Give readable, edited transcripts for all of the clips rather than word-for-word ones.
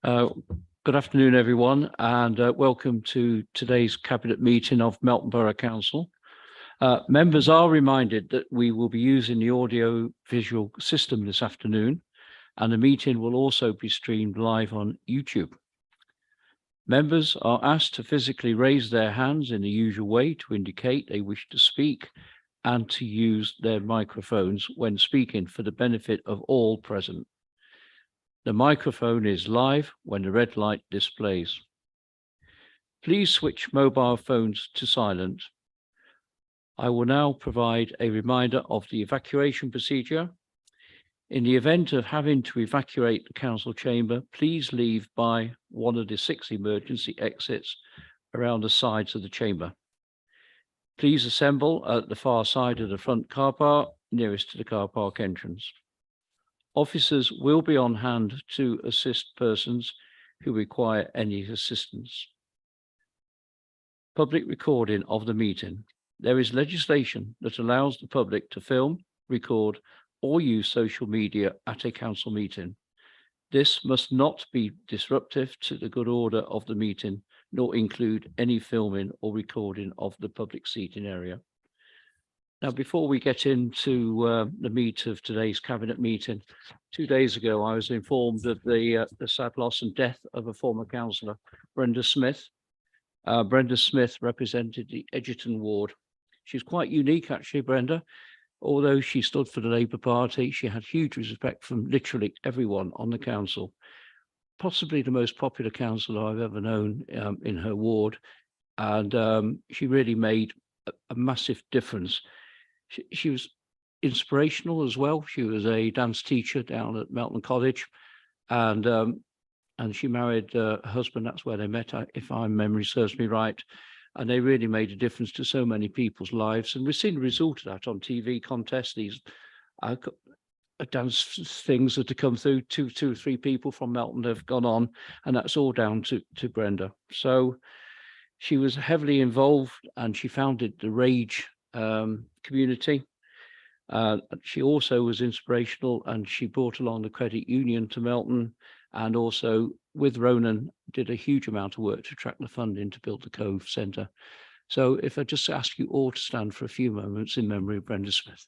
Uh, Good afternoon, everyone, and welcome to today's Cabinet meeting of Melton Borough Council. Members are reminded that we will be using the audio-visual system this afternoon, and the meeting will also be streamed live on YouTube. Members are asked to physically raise their hands in the usual way to indicate they wish to speak and to use their microphones when speaking for the benefit of all present. The microphone is live when the red light displays. Please switch mobile phones to silent. I will now provide a reminder of the evacuation procedure. In the event of having to evacuate the council chamber, please leave by one of the 6 emergency exits around the sides of the chamber. Please assemble at the far side of the front car park, nearest to the car park entrance. Officers will be on hand to assist persons who require any assistance. Public recording of the meeting. There is legislation that allows the public to film, record, or use social media at a council meeting. This must not be disruptive to the good order of the meeting, nor include any filming or recording of the public seating area. Now, before we get into the meat of today's cabinet meeting, 2 days ago, I was informed of the sad loss and death of a former councillor, Brenda Smith. Brenda Smith represented the Egerton ward. She's quite unique, actually, Brenda. Although she stood for the Labour Party, she had huge respect from literally everyone on the council. Possibly the most popular councillor I've ever known in her ward. And she really made a massive difference. She was inspirational as well. She was a dance teacher down at Melton College, and she married her husband. That's where they met, if my memory serves me right. And they really made a difference to so many people's lives. And we've seen the result of that on TV contests. These dance things that have come through. Two or three people from Melton have gone on, and that's all down to Brenda. So she was heavily involved, and she founded the Rage community. She also was inspirational, and she brought along the credit union to Melton, and also with Ronan did a huge amount of work to track the funding to build the Cove Centre. So if I just ask you all to stand for a few moments in memory of Brenda Smith.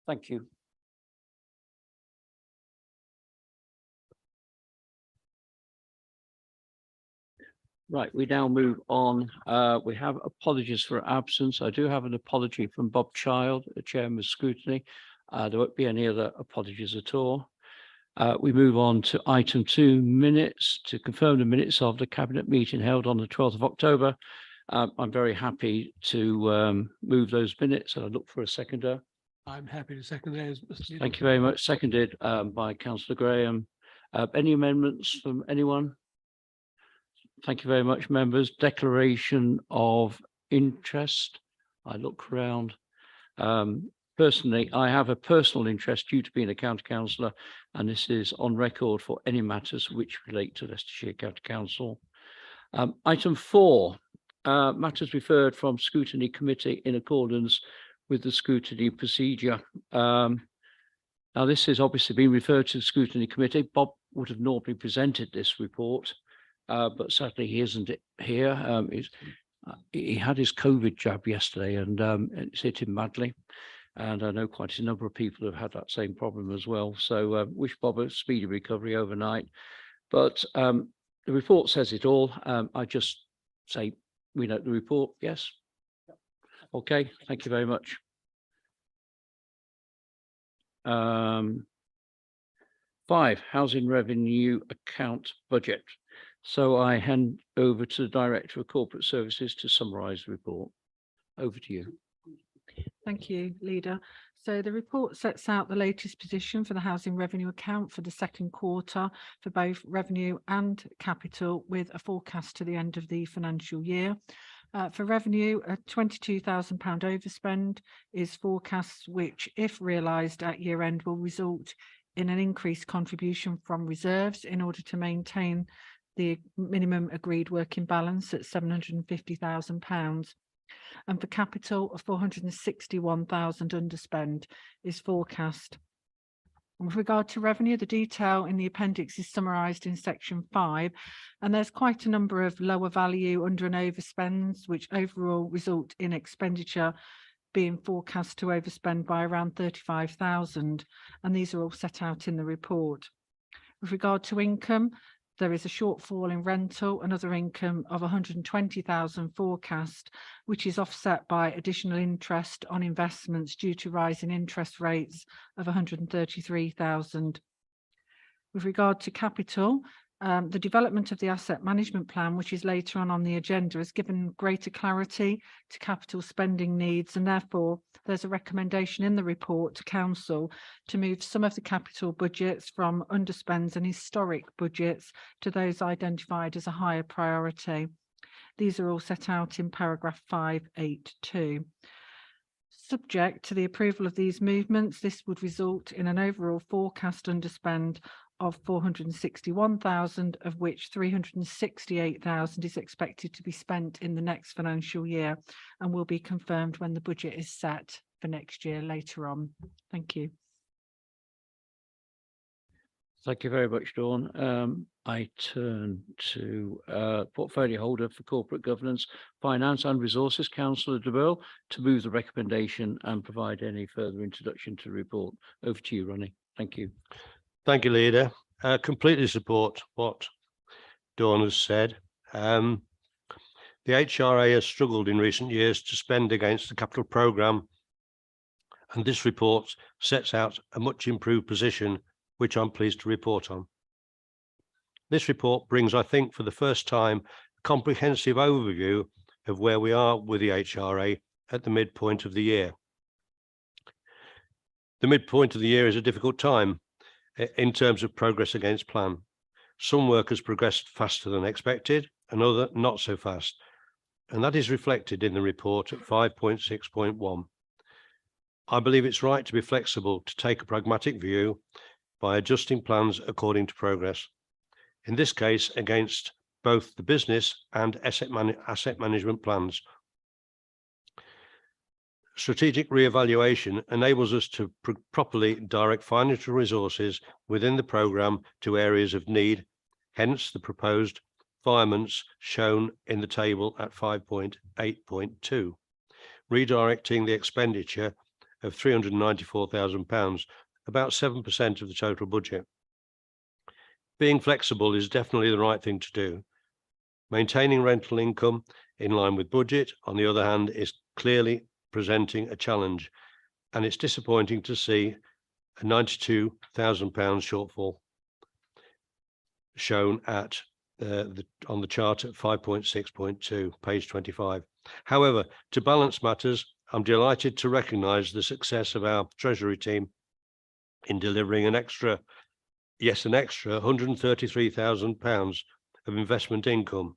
Thank you. Right, we now move on. We have apologies for absence. I do have an apology from Bob Child, the Chairman of Scrutiny. There won't be any other apologies at all. We move on to item 2, minutes, to confirm the minutes of the Cabinet meeting held on the 12th of October. I'm very happy to move those minutes, and I look for a seconder. I'm happy to second those. Thank you very much. Seconded by Councillor Graham. Any amendments from anyone? Thank you very much, members. Declaration of interest. I look around. Personally, I have a personal interest due to being a county councillor, and this is on record for any matters which relate to Leicestershire County Council. Item 4, matters referred from Scrutiny Committee in accordance with the scrutiny procedure. Now, this has obviously been referred to the Scrutiny Committee. Bob would have normally presented this report, but sadly he isn't here. He had his COVID jab yesterday, and it's hit him madly. And I know quite a number of people have had that same problem as well. So wish Bob a speedy recovery overnight. But the report says it all. I just say we note the report, yes? Okay, thank you very much. 5, housing revenue account budget. So I hand over to the Director of Corporate Services to summarise the report. Over to you. Thank you, Leader. So the report sets out the latest position for the housing revenue account for the second quarter for both revenue and capital, with a forecast to the end of the financial year. For revenue, a £22,000 overspend is forecast, which, if realised at year end, will result in an increased contribution from reserves in order to maintain the minimum agreed working balance at £750,000. And for capital, a 461,000 underspend is forecast. With regard to revenue, the detail in the appendix is summarised in section 5, and there's quite a number of lower value under and overspends, which overall result in expenditure being forecast to overspend by around 35,000, and these are all set out in the report. With regard to income, there is a shortfall in rental and other income of 120,000 forecast, which is offset by additional interest on investments due to rising interest rates of 133,000. With regard to capital, the development of the asset management plan, which is later on the agenda, has given greater clarity to capital spending needs, and therefore there's a recommendation in the report to Council to move some of the capital budgets from underspends and historic budgets to those identified as a higher priority. These are all set out in paragraph 5.8.2. Subject to the approval of these movements, this would result in an overall forecast underspend of 461,000, of which 368,000 is expected to be spent in the next financial year and will be confirmed when the budget is set for next year later on. Thank you. Thank you very much, Dawn. I turn to portfolio holder for corporate governance, finance and resources, Councillor de Burgh, to move the recommendation and provide any further introduction to the report. Over to you, Ronnie. Thank you. Thank you, Leader. Completely support what Dawn has said. The HRA has struggled in recent years to spend against the capital programme, and this report sets out a much improved position, which I'm pleased to report on. This report brings, I think, for the first time, a comprehensive overview of where we are with the HRA at the midpoint of the year. The midpoint of the year is a difficult time in terms of progress against plan. Some work has progressed faster than expected, and other not so fast, and that is reflected in the report at 5.6.1. I believe it's right to be flexible, to take a pragmatic view by adjusting plans according to progress. In this case, against both the business and asset management plans. Strategic re-evaluation enables us to properly direct financial resources within the programme to areas of need, hence the proposed requirements shown in the table at 5.8.2, redirecting the expenditure of £394,000, about 7% of the total budget. Being flexible is definitely the right thing to do. Maintaining rental income in line with budget, on the other hand, is clearly presenting a challenge, and it's disappointing to see a £92,000 shortfall shown at on the chart at 5.6.2, page 25. However, to balance matters, I'm delighted to recognise the success of our Treasury team in delivering an extra £133,000 of investment income,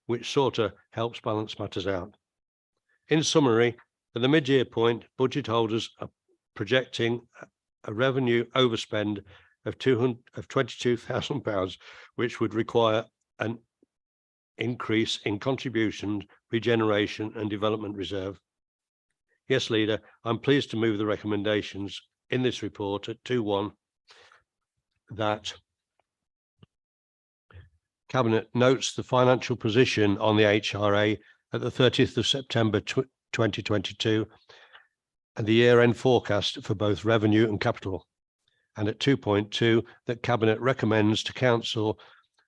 which sort of helps balance matters out. In summary, at the mid-year point, budget holders are projecting a revenue overspend of £22,000, which would require an increase in contribution, regeneration and development reserve. Yes, Leader, I'm pleased to move the recommendations in this report at 2.1 that Cabinet notes the financial position on the HRA at the 30th of September 2022 and the year-end forecast for both revenue and capital, and at 2.2 that Cabinet recommends to Council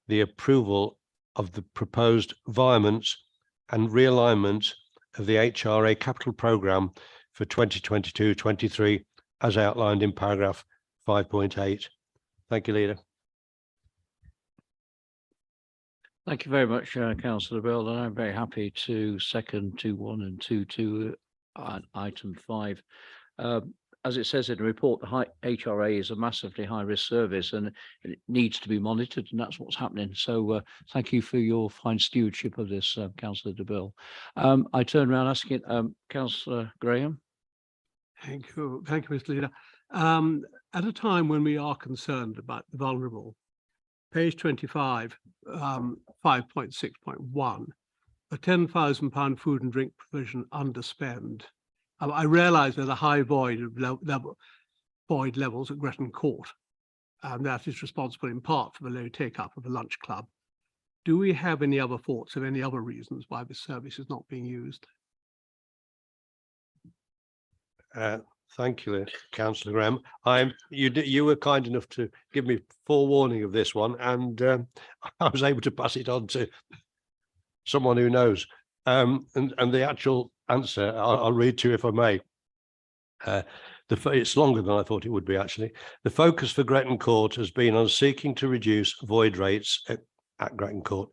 the approval of the proposed environments and realignment of the HRA capital programme for 2022-23 as outlined in paragraph 5.8. Thank you, Leader. Thank you very much, Councillor Bill, and I'm very happy to second 2.1 and 2.2 on item 5. As it says in the report, the HRA is a massively high-risk service and it needs to be monitored, and that's what's happening. So thank you for your fine stewardship of this, Councillor de Bill. I turn around asking Councillor Graham. Thank you, Mr. Leader. At a time when we are concerned about the vulnerable, page 25, 5.6.1, a £10,000 food and drink provision underspend. I realise there's a high void levels at Gretton Court, and that is responsible in part for the low take-up of the lunch club. Do we have any other thoughts of any other reasons why this service is not being used? Thank you, Councillor Graham. You were kind enough to give me forewarning of this one, and I was able to pass it on to someone who knows. And the actual answer, I'll read to you if I may. It's longer than I thought it would be, actually. The focus for Gretton Court has been on seeking to reduce void rates at Gretton Court,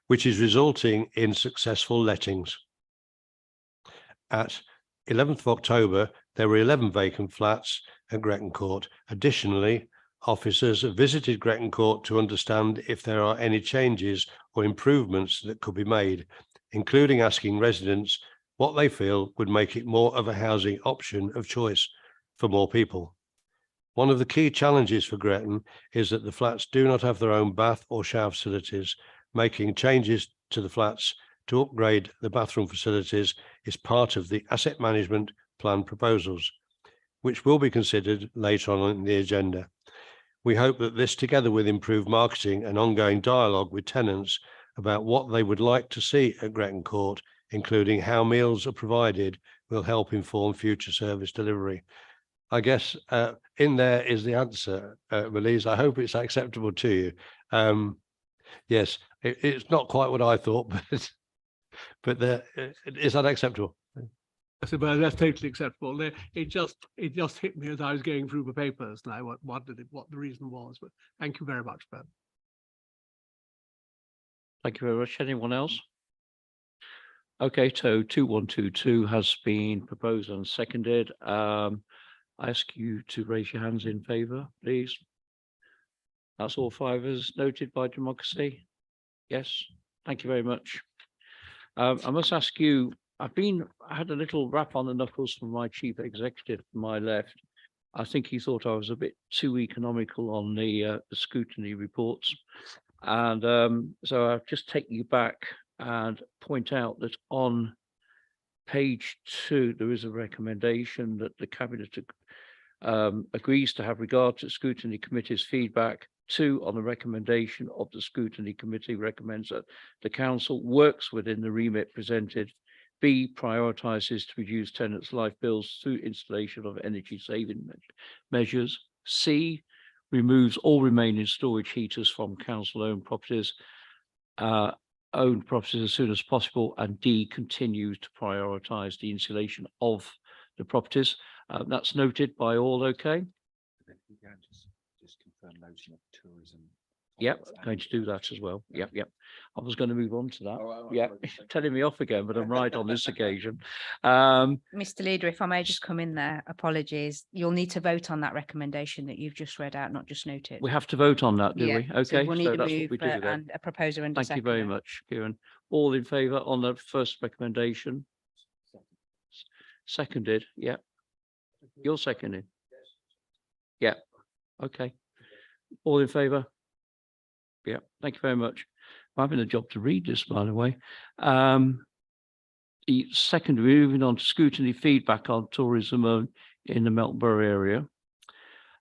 which is resulting in successful lettings. At 11th of October, there were 11 vacant flats at Gretton Court. Additionally, officers have visited Gretton Court to understand if there are any changes or improvements that could be made, including asking residents what they feel would make it more of a housing option of choice for more people. One of the key challenges for Gretton is that the flats do not have their own bath or shower facilities. Making changes to the flats to upgrade the bathroom facilities is part of the asset management plan proposals, which will be considered later on in the agenda. We hope that this, together with improved marketing and ongoing dialogue with tenants about what they would like to see at Gretton Court, including how meals are provided, will help inform future service delivery. I guess in there is the answer, Melise. I hope it's acceptable to you. Yes, it's not quite what I thought, but is that acceptable? I said, well, that's totally acceptable. It just hit me as I was going through the papers, and I wondered what the reason was. But thank you very much, Ben. Thank you very much. Anyone else? Okay, so 2.1.2.2 has been proposed and seconded. I ask you to raise your hands in favour, please. That's all 5 as noted by democracy. Yes, thank you very much. I must ask you, I had a little rap on the knuckles from my chief executive to my left. I think he thought I was a bit too economical on the scrutiny reports. And so I'll just take you back and point out that on page 2, there is a recommendation that the Cabinet agrees to have regard to scrutiny committee's feedback. 2, on the recommendation of the scrutiny committee, recommends that the council works within the remit presented. B, prioritises to reduce tenants' life bills through installation of energy saving measures. C, removes all remaining storage heaters from council-owned properties as soon as possible. And D, continues to prioritise the insulation of the properties. That's noted by all. Okay. Just confirm noting of tourism. Yep, going to do that as well. Yep. I was going to move on to that. Oh, Yeah, telling me off again, but I'm right on this occasion. Mr. Leader, if I may just come in there, apologies. You'll need to vote on that recommendation that you've just read out, not just note it. We have to vote on that, do Yeah, we? so Okay, we'll need so a that's what move we do then. and a proposer and a Thank you very seconder. much, Kieran. All in favour on the first recommendation? Seconded, yeah. You're seconding? Yeah, okay. All in favour? Yeah, thank you very much. I'm having a job to read this, by the way. The second, moving on to scrutiny feedback on tourism in the Melton Borough area.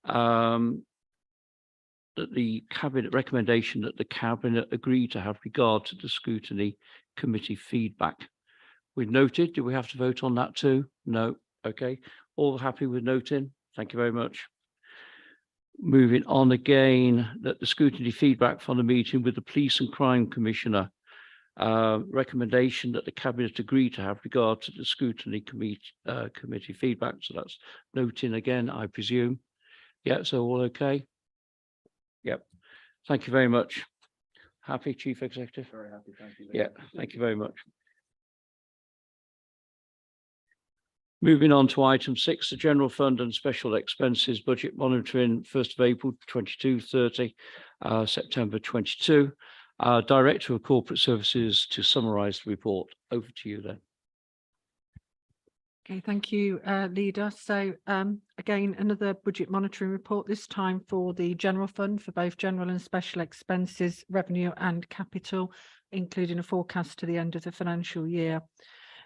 That the Cabinet recommendation that the Cabinet agree to have regard to the scrutiny committee feedback. We noted, do we have to vote on that too? No, okay. All happy with noting? Thank you very much. Moving on again, that the scrutiny feedback from the meeting with the Police and Crime Commissioner Recommendation that the cabinet agree to have regard to the scrutiny committee feedback. So that's noting again, I presume. Yeah, so all okay? Yep. Thank you very much. Happy, Chief Executive? Very happy, thank you. Yeah, thank you very much. Moving on to item 6, the general fund and special expenses budget monitoring, 1st of April 22, 30, September 22. Director of Corporate Services to summarise the report. Over to you then. Okay, thank you, Leader. So again, another budget monitoring report, this time for the general fund for both general and special expenses, revenue and capital, including a forecast to the end of the financial year.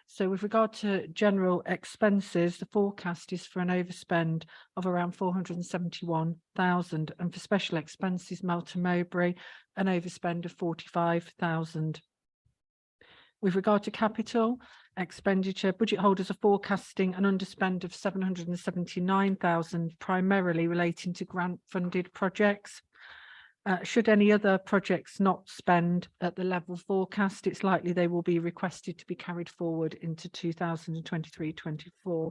So with regard to general expenses, the forecast is for an overspend of around 471,000, and for special expenses, Melton Mowbray, an overspend of 45,000. With regard to capital expenditure, budget holders are forecasting an underspend of 779,000, primarily relating to grant funded projects. Should any other projects not spend at the level forecast, it's likely they will be requested to be carried forward into 2023-24.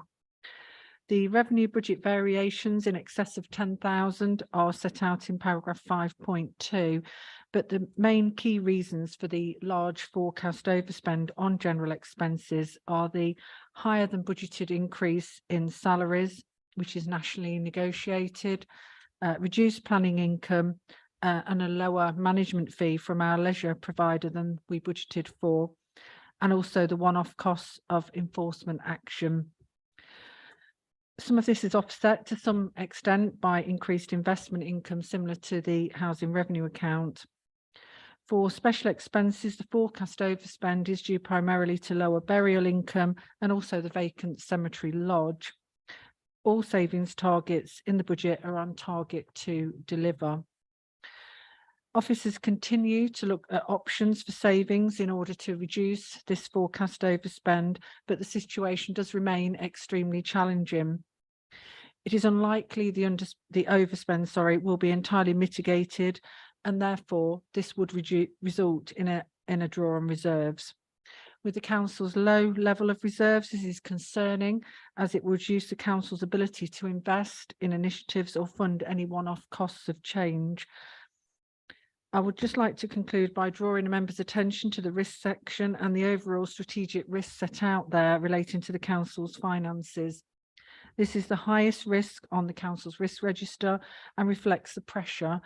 The revenue budget variations in excess of 10,000 are set out in paragraph 5.2, but the main key reasons for the large forecast overspend on general expenses are the higher than budgeted increase in salaries, which is nationally negotiated, reduced planning income, and a lower management fee from our leisure provider than we budgeted for, and also the one-off costs of enforcement action. Some of this is offset to some extent by increased investment income similar to the housing revenue account. For special expenses, the forecast overspend is due primarily to lower burial income and also the vacant cemetery lodge. All savings targets in the budget are on target to deliver. Officers continue to look at options for savings in order to reduce this forecast overspend, but the situation does remain extremely challenging. It is unlikely the overspend, will be entirely mitigated, and therefore this would result in a draw on reserves. With the council's low level of reserves, this is concerning, as it would reduce the council's ability to invest in initiatives or fund any one-off costs of change. I would just like to conclude by drawing a member's attention to the risk section and the overall strategic risk set out there relating to the council's finances. This is the highest risk on the council's risk register and reflects the pressure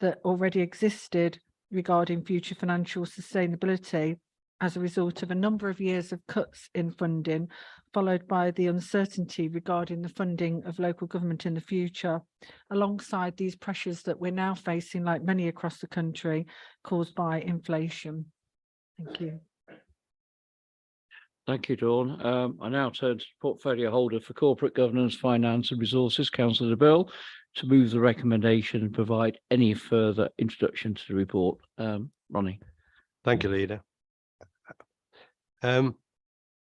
that already existed regarding future financial sustainability as a result of a number of years of cuts in funding, followed by the uncertainty regarding the funding of local government in the future, alongside these pressures that we're now facing, like many across the country, caused by inflation. Thank you. Thank you, Dawn. I now turn to portfolio holder for corporate governance, finance and resources, Councillor Bill, to move the recommendation and provide any further introduction to the report. Ronnie. Thank you, Leader.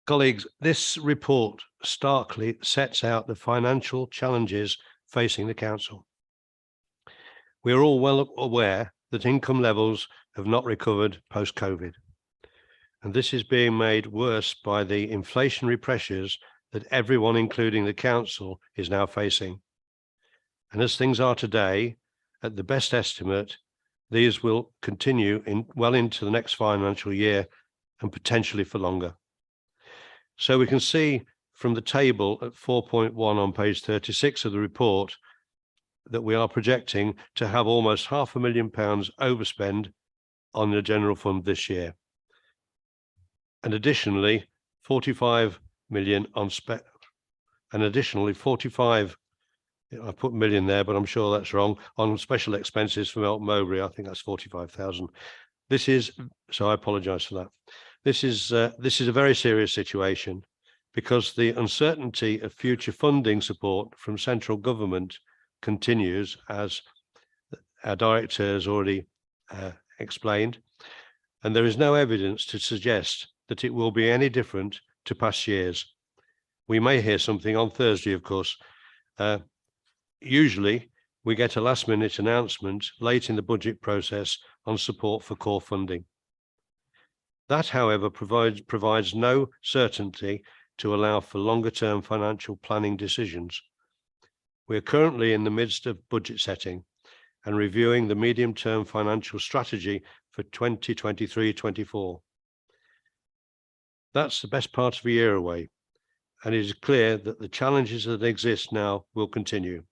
Colleagues, this report starkly sets out the financial challenges facing the council. We are all well aware that income levels have not recovered post-COVID, and this is being made worse by the inflationary pressures that everyone, including the council, is now facing. And as things are today, at the best estimate, these will continue well into the next financial year and potentially for longer. So we can see from the table at 4.1 on page 36 of the report that we are projecting to have almost £500,000 overspend on the general fund this year. And additionally, 45 million on additionally 45, I put million there, but I'm sure that's wrong, on special expenses for Melton Mowbray. I think that's 45,000. This is, so I apologise for that. This is a very serious situation because the uncertainty of future funding support from central government continues, as our director has already explained, and there is no evidence to suggest that it will be any different to past years. We may hear something on Thursday, of course. Usually we get a last-minute announcement late in the budget process on support for core funding. That, however, provides no certainty to allow for longer-term financial planning decisions. We are currently in the midst of budget setting and reviewing the medium-term financial strategy for 2023-24. That's the best part of a year away, and it is clear that the challenges that exist now will continue.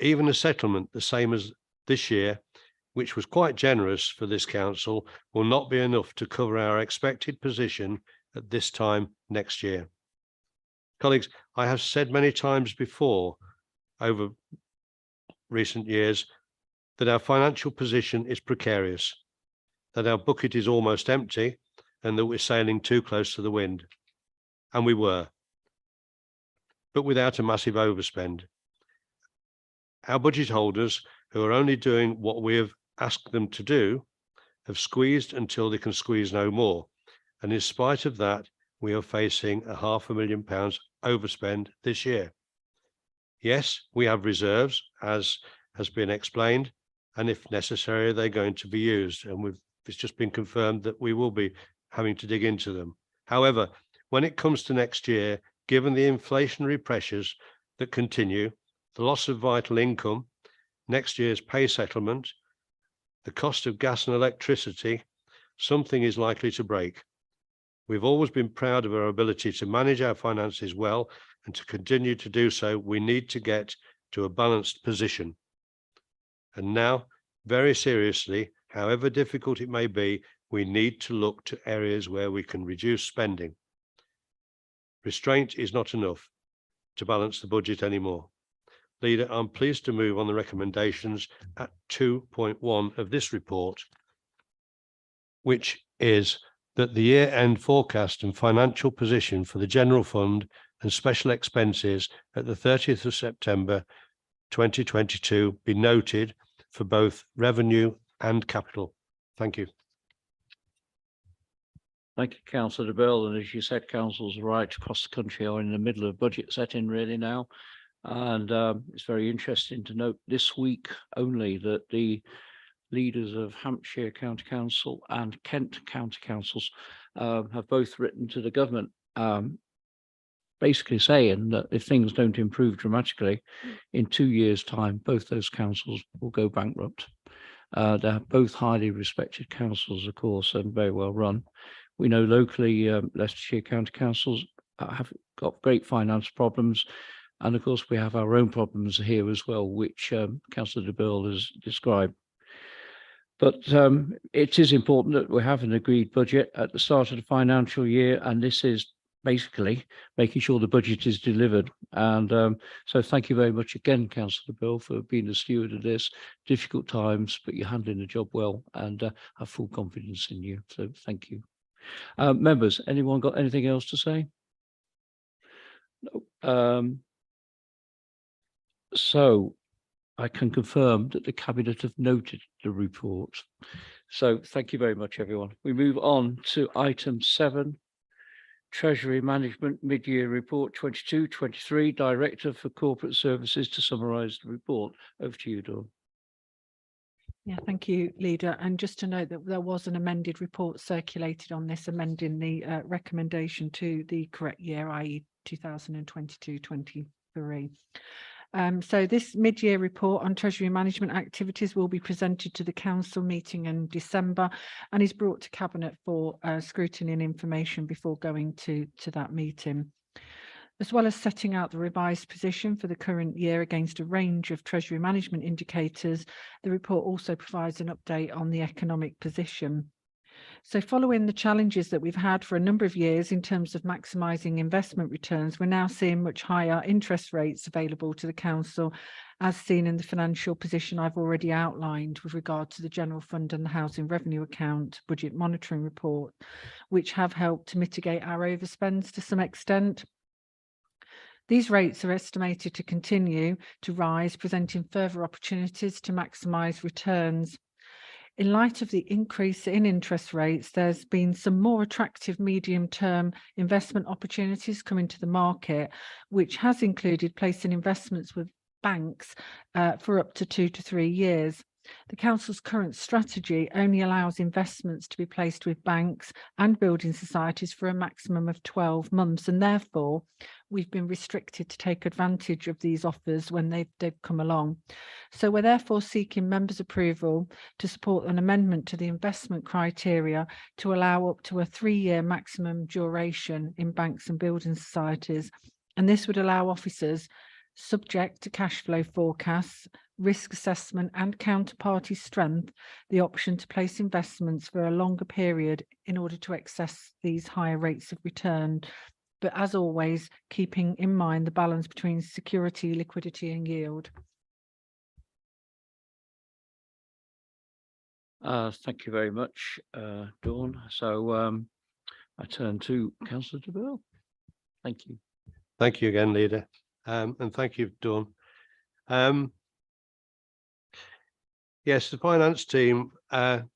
Even a settlement the same as this year, which was quite generous for this council, will not be enough to cover our expected position at this time next year. Colleagues, I have said many times before over recent years that our financial position is precarious, that our bucket is almost empty, and that we're sailing too close to the wind. And we were, but without a massive overspend. Our budget holders, who are only doing what we have asked them to do, have squeezed until they can squeeze no more. And in spite of that, we are facing a £500,000 overspend this year. Yes, we have reserves, as has been explained, and if necessary, they're going to be used. And it's just been confirmed that we will be having to dig into them. However, when it comes to next year, given the inflationary pressures that continue, the loss of vital income, next year's pay settlement, the cost of gas and electricity, something is likely to break. We've always been proud of our ability to manage our finances well, and to continue to do so, we need to get to a balanced position. And now, very seriously, however difficult it may be, we need to look to areas where we can reduce spending. Restraint is not enough to balance the budget anymore. Leader, I'm pleased to move on the recommendations at 2.1 of this report, which is that the year-end forecast and financial position for the general fund and special expenses at the 30th of September 2022 be noted for both revenue and capital. Thank you. Thank you, Councillor Bill. And as you said, councils right across the country are in the middle of budget setting really now. And it's very interesting to note this week only that the leaders of Hampshire County Council and Kent County Councils have both written to the government, basically saying that if things don't improve dramatically, in 2 years' time, both those councils will go bankrupt. They're both highly respected councils, of course, and very well run. We know locally, Leicestershire County Councils have got great finance problems. And of course, we have our own problems here as well, which Councillor de Burle has described. But it is important that we have an agreed budget at the start of the financial year, and this is basically making sure the budget is delivered. And so thank you very much again, Councillor de Burle, for being the steward of this. Difficult times, but you're handling the job well, and have full confidence in you. So thank you. Members, anyone got anything else to say? No. So I can confirm that the Cabinet have noted the report. So thank you very much, everyone. We move on to item 7, Treasury Management Mid-Year Report 22-23, Director for Corporate Services to summarise the report. Over to you, Dawn. Yeah, thank you, Leader. And just to note that there was an amended report circulated on this, amending the recommendation to the correct year, i.e. 2022-23. So this mid-year report on Treasury management activities will be presented to the Council meeting in December and is brought to Cabinet for scrutiny and information before going to that meeting. As well as setting out the revised position for the current year against a range of Treasury management indicators, the report also provides an update on the economic position. So following the challenges that we've had for a number of years in terms of maximising investment returns, we're now seeing much higher interest rates available to the Council, as seen in the financial position I've already outlined with regard to the General Fund and the Housing Revenue Account Budget Monitoring Report, which have helped to mitigate our overspends to some extent. These rates are estimated to continue to rise, presenting further opportunities to maximise returns. In light of the increase in interest rates, there's been some more attractive medium-term investment opportunities coming to the market, which has included placing investments with banks for up to 2 to 3 years. The council's current strategy only allows investments to be placed with banks and building societies for a maximum of 12 months, and therefore we've been restricted to take advantage of these offers when they've come along. So we're therefore seeking members' approval to support an amendment to the investment criteria to allow up to a 3-year maximum duration in banks and building societies. And this would allow officers, subject to cash flow forecasts, risk assessment and counterparty strength, the option to place investments for a longer period in order to access these higher rates of return. But as always, keeping in mind the balance between security, liquidity and yield. Thank you very much, Dawn. So I turn to Councillor de Burgh. Thank you. Thank you again, Leader. And thank you, Dawn. Yes, the finance team don't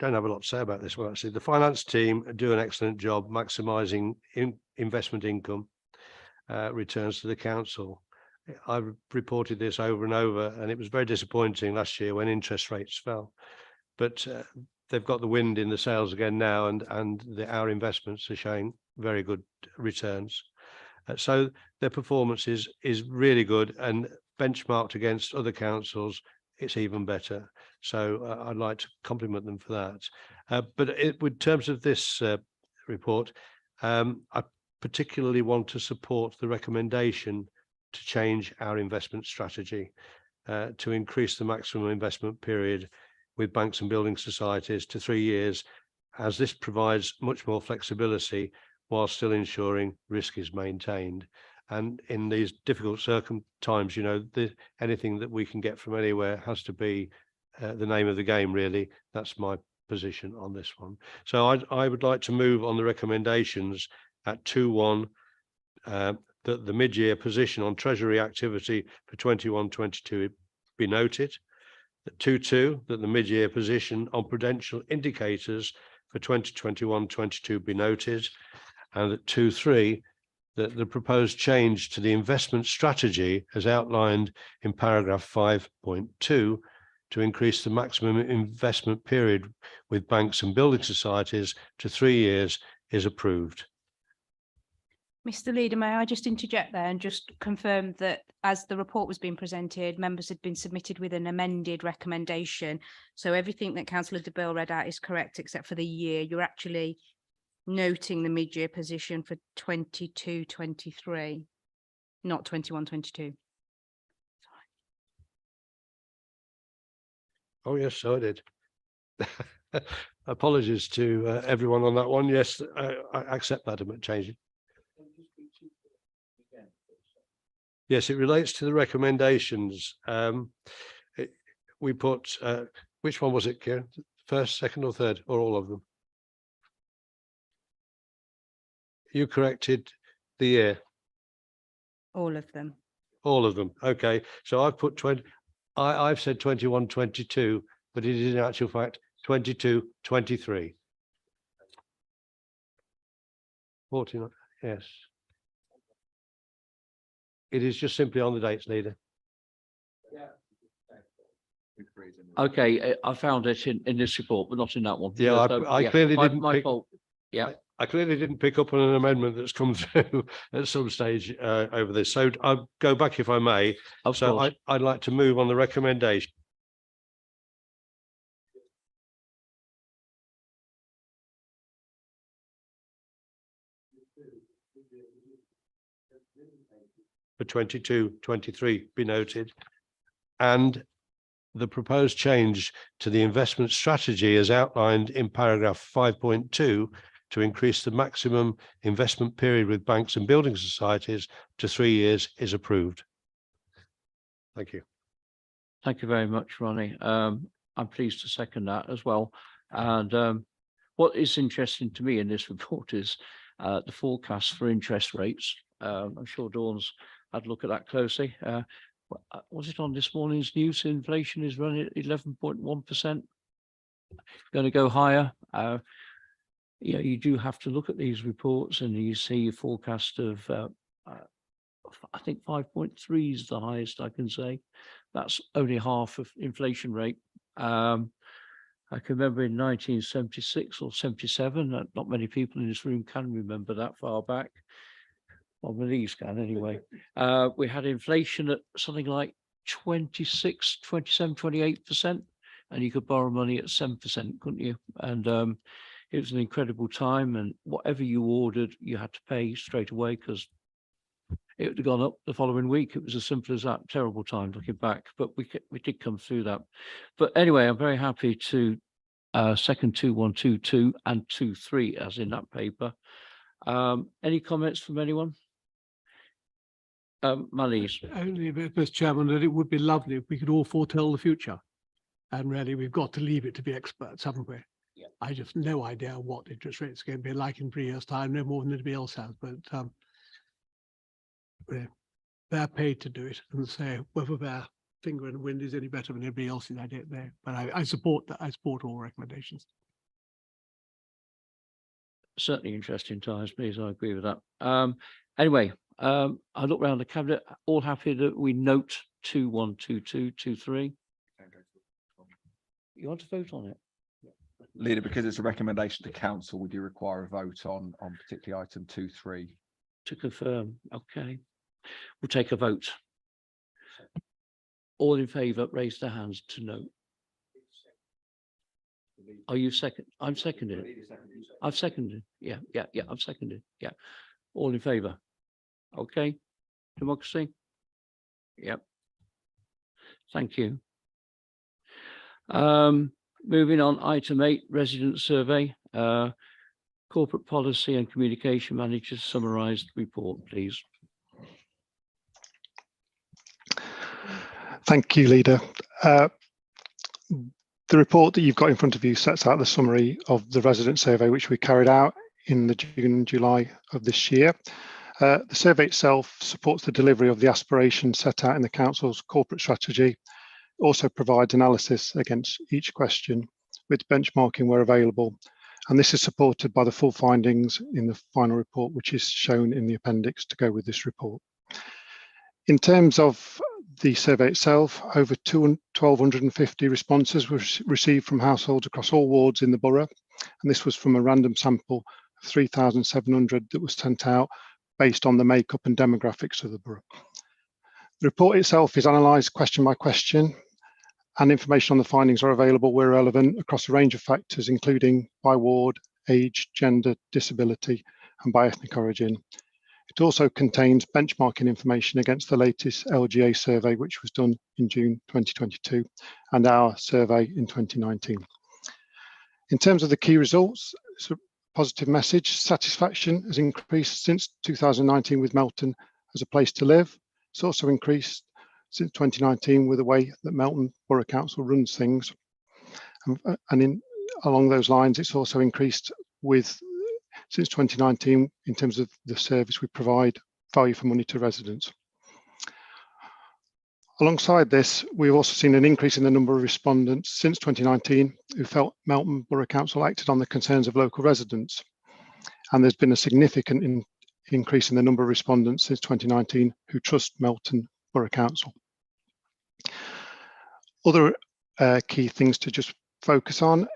have a lot to say about this one, actually. The finance team do an excellent job maximising investment income returns to the council. I've reported this over and over, and it was very disappointing last year when interest rates fell. But they've got the wind in the sails again now, and our investments are showing very good returns. So their performance is really good, and benchmarked against other councils, it's even better. So I'd like to compliment them for that. But in terms of this report, I particularly want to support the recommendation to change our investment strategy to increase the maximum investment period with banks and building societies to 3 years, as this provides much more flexibility while still ensuring risk is maintained. And in these difficult times, you know, anything that we can get from anywhere has to be the name of the game, really. That's my position on this one. So I would like to move on the recommendations at 2.1, that the mid-year position on Treasury activity for 21-22 be noted. At 2.2, that the mid-year position on prudential indicators for 2021-22 be noted. And at 2.3, that the proposed change to the investment strategy as outlined in paragraph 5.2 to increase the maximum investment period with banks and building societies to 3 years is approved. Mr. Leader, may I just interject there and just confirm that as the report was being presented, members had been submitted with an amended recommendation. So everything that Councillor de Burgh read out is correct, except for the year. You're actually noting the mid-year position for 22-23, not 21-22. Oh, yes, so I did. Apologies to everyone on that one. Yes, I accept that change. Yes, it relates to the recommendations. We put, which one was it, Kieran? First, second or third, or all of them? You corrected the year. All of them. All of them. Okay. So I've put 20. I've said 21-22, but it is in actual fact 22-23. 49. Yes. It is just simply on the dates, Leader. Okay, I found it in this report, but not in that one. Yeah, So, I clearly didn't my pick, fault. Yeah. I clearly didn't pick up on an amendment that's come through at some stage over this. So I'll go back if I may. Of So course. I'd like to move on the recommendation. For 22-23 be noted, and the proposed change to the investment strategy as outlined in paragraph 5.2 to increase the maximum investment period with banks and building societies to 3 years is approved. Thank you. Thank you very much, Ronnie. I'm pleased to second that as well. And what is interesting to me in this report is the forecast for interest rates. I'm sure Dawn's had a look at that closely. Was it on this morning's news? Inflation is running at 11.1%. Going to go higher. You do have to look at these reports and you see a forecast of I think 5.3 is the highest I can say. That's only half of inflation rate. I can remember in 1976 or 77, not many people in this room can remember that far back. Well, my knees can anyway. We had inflation at something like 26, 27, 28%, and you could borrow money at 7%, couldn't you? And it was an incredible time, and whatever you ordered, you had to pay straight away because it would have gone up the following week. It was as simple as that. Terrible time looking back, but we did come through that. But anyway, I'm very happy to second 2122 and 23 as in that paper. Any comments from anyone? Marlies. Only, Mr. Chairman, that it would be lovely if we could all foretell the future. And really, we've got to leave it to be experts, haven't we? Yeah. I just no idea what interest rates are going to be like in 3 years' time, no more than anybody else has. But they're paid to do it, and say whether their finger in the wind is any better than anybody else's, I don't know. But I support that. I support all recommendations. Certainly interesting times, please. I agree with that. Anyway, I look around the cabinet, all happy that we note 2122, 23. You want to vote on it? Leader, because it's a recommendation to council, would you require a vote on particularly item 2.3? To confirm, okay. We'll take a vote. All in favour, raise their hands to note. Are you second? I'm seconded. I've seconded. Yeah, I've seconded. Yeah. All in favour? Okay. Democracy? Yep. Thank you. Moving on, item 8, resident survey. Corporate policy and communication manager summarised report, please. Thank you, Leader. The report that you've got in front of you sets out the summary of the resident survey which we carried out in the June and July of this year. The survey itself supports the delivery of the aspirations set out in the Council's corporate strategy. It also provides analysis against each question with benchmarking where available. And this is supported by the full findings in the final report, which is shown in the appendix to go with this report. In terms of the survey itself, over 1,250 responses were received from households across all wards in the borough. And this was from a random sample of 3,700 that was sent out based on the makeup and demographics of the borough. The report itself is analysed question by question, and information on the findings are available where relevant across a range of factors, including by ward, age, gender, disability, and by ethnic origin. It also contains benchmarking information against the latest LGA survey, which was done in June 2022, and our survey in 2019. In terms of the key results, it's a positive message. Satisfaction has increased since 2019 with Melton as a place to live. It's also increased since 2019 with the way that Melton Borough Council runs things. And along those lines, it's also increased since 2019 in terms of the service we provide, value for money to residents. Alongside this, we've also seen an increase in the number of respondents since 2019 who felt Melton Borough Council acted on the concerns of local residents. And there's been a significant increase in the number of respondents since 2019 who trust Melton Borough Council. Other key things to just focus on,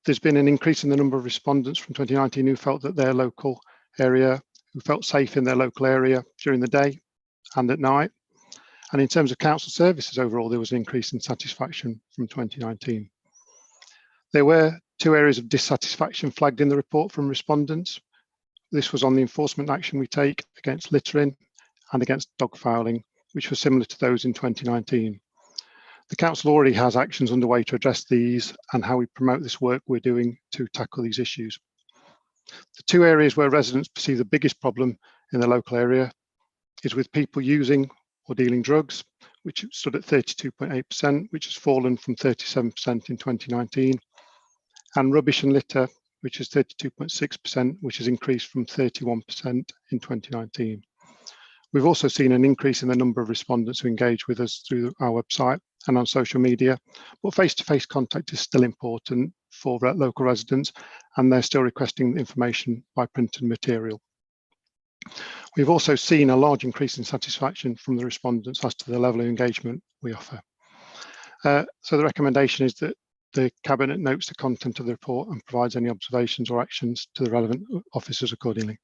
there's been an increase in the number of respondents from 2019 who felt that their local area, who felt safe in their local area during the day and at night. And in terms of council services overall, there was an increase in satisfaction from 2019. There were 2 areas of dissatisfaction flagged in the report from respondents. This was on the enforcement action we take against littering and against dog fouling, which was similar to those in 2019. The council already has actions underway to address these and how we promote this work we're doing to tackle these issues. The 2 areas where residents perceive the biggest problem in the local area is with people using or dealing drugs, which stood at 32.8%, which has fallen from 37% in 2019, and rubbish and litter, which is 32.6%, which has increased from 31% in 2019. We've also seen an increase in the number of respondents who engage with us through our website and on social media, but face-to-face contact is still important for local residents, and they're still requesting information by printed material. We've also seen a large increase in satisfaction from the respondents as to the level of engagement we offer. So the recommendation is that the Cabinet notes the content of the report and provides any observations or actions to the relevant officers accordingly.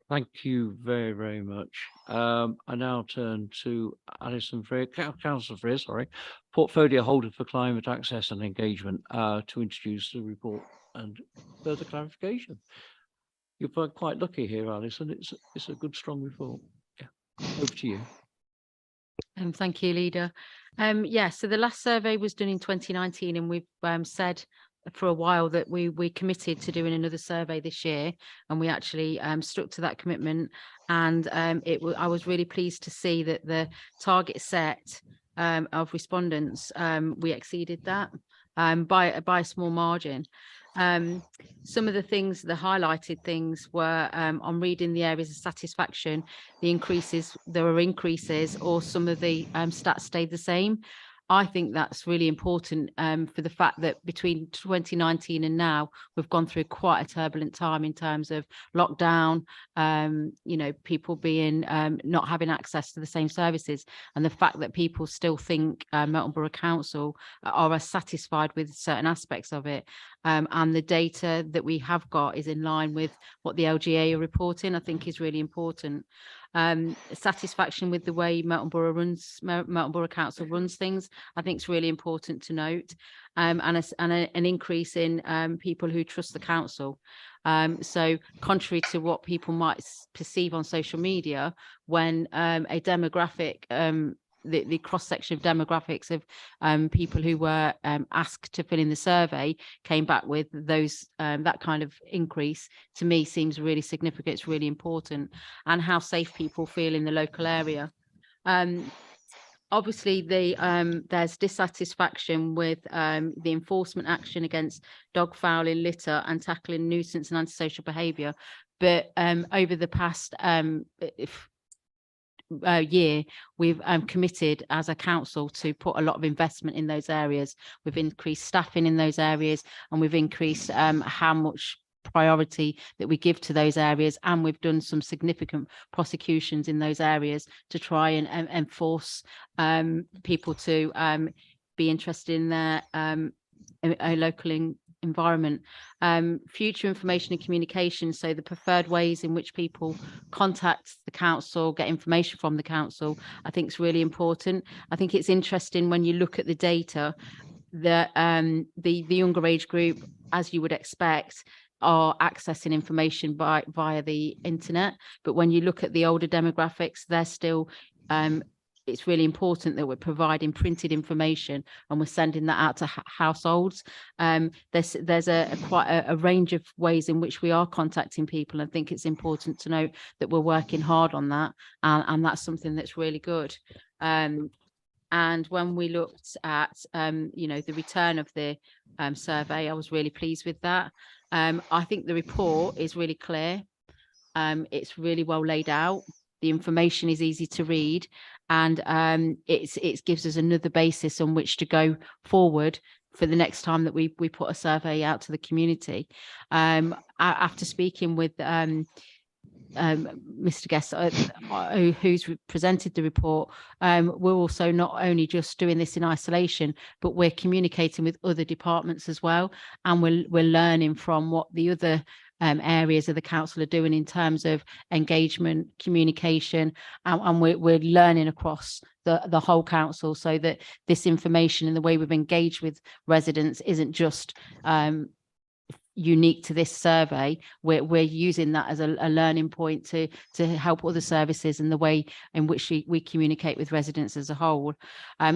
Thank you very, very much. I now turn to Alison Freer, Councillor Freer, sorry, portfolio holder for climate access and engagement, to introduce the report and further clarification. You're quite lucky here, Alison. It's a good, strong report. Yeah, over to you. Thank you, Leader. Yeah, so the last survey was done in 2019, and we've said for a while that we committed to doing another survey this year, and we actually stuck to that commitment. And I was really pleased to see that the target set of respondents, we exceeded that by a small margin. Some of the things, the highlighted things were on reading the areas of satisfaction, there were increases, or some of the stats stayed the same. I think that's really important for the fact that between 2019 and now, we've gone through quite a turbulent time in terms of lockdown, you know, people being not having access to the same services, and the fact that people still think Melton Borough Council are satisfied with certain aspects of it. And the data that we have got is in line with what the LGA are reporting, I think is really important. Satisfaction with the way Melton Borough Council runs things, I think is really important to note, and an increase in people who trust the council. So contrary to what people might perceive on social media, when a demographic, the cross-section of demographics of people who were asked to fill in the survey came back with those that kind of increase, to me seems really significant. It's really important, and how safe people feel in the local area. Obviously, there's dissatisfaction with the enforcement action against dog fouling, litter, and tackling nuisance and antisocial behaviour. But over the past year, we've committed as a council to put a lot of investment in those areas. We've increased staffing in those areas, and we've increased how much priority that we give to those areas, and we've done some significant prosecutions in those areas to try and enforce people to be interested in their a local environment. Future information and communication, so the preferred ways in which people contact the council, get information from the council, I think is really important. I think it's interesting when you look at the data that the younger age group, as you would expect, are accessing information via the internet, but when you look at the older demographics, they're still it's really important that we're providing printed information and we're sending that out to households. There's quite a range of ways in which we are contacting people. I think it's important to note that we're working hard on that, and that's something that's really good. And when we looked at you know, the return of the survey, I was really pleased with that. I think the report is really clear. It's really well laid out. The information is easy to read, and it gives us another basis on which to go forward for the next time that we put a survey out to the community. After speaking with Mr. Guest, who's presented the report, we're also not only just doing this in isolation, but we're communicating with other departments as well, and we're learning from what the other areas of the council are doing in terms of engagement, communication, and we're learning across the whole council, so that this information and the way we've engaged with residents isn't just unique to this survey. We're using that as a learning point to help other services and the way in which we communicate with residents as a whole.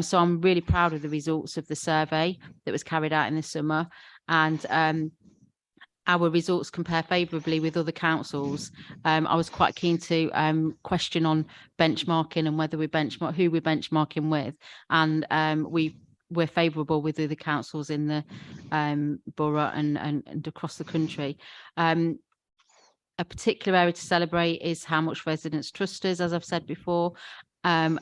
So I'm really proud of the results of the survey that was carried out in the summer, and our results compare favourably with other councils. I was quite keen to question on benchmarking and whether we benchmark, who we're benchmarking with, and we're favourable with other councils in the borough and across the country. A particular area to celebrate is how much residents trust us, as I've said before, and